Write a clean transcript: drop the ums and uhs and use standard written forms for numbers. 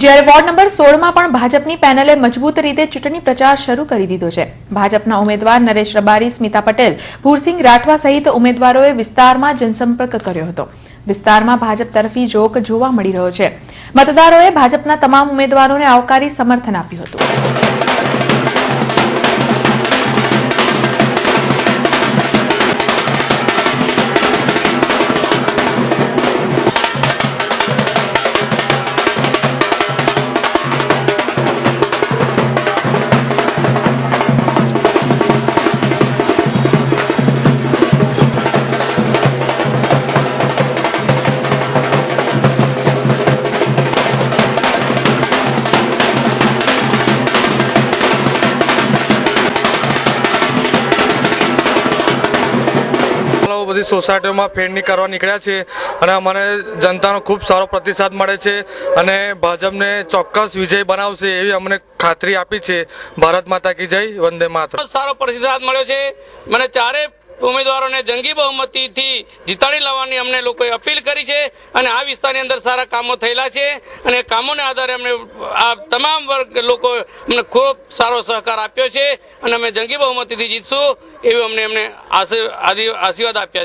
જ્યારે ward number 16માં પણ ભાજપની પેનલે મજબૂત રીતે ચૂંટણી પ્રચાર શરૂ કરી દીધો છે। ભાજપના ઉમેદવાર નરેશ રબારી, સ્મિતા પટેલ, ભૂરસિંહ રાઠવા સહિત ઉમેદવારોએ વિસ્તારમાં જનસંપર્ક કર્યો હતો। વિસ્તારમાં ભાજપ તરફી જોક જોવા મળી રહ્યો છે। મતદારોએ ભાજપના તમામ ઉમેદવારોને આવકારી સમર્થન આપ્યું હતું। બધી સોસાયટીઓમાં ફેરણી કરવા નીકળ્યા છે અને અમને જનતાનો ખૂબ સારો પ્રતિસાદ મળે છે અને ભાજપને ચોક્કસ વિજય બનાવશે એવી અમને ખાતરી આપી છે। ભારત માતા કી જય, વંદે માતરમ। સારો પ્રતિસાદ મળ્યો છે। મને ચારે ઉમેદવારોને જંગી બહુમતીથી જીતાડી લાવવાની અમને લોકોએ અપીલ કરી છે અને આ વિસ્તારની અંદર સારા કામો થયેલા છે અને કામોને આધારે અમને આ તમામ વર્ગ લોકો અમને ખૂબ સારો સહકાર આપ્યો છે અને અમે જંગી બહુમતીથી જીતશું એવી અમને આશીર્વાદ આપ્યા છે।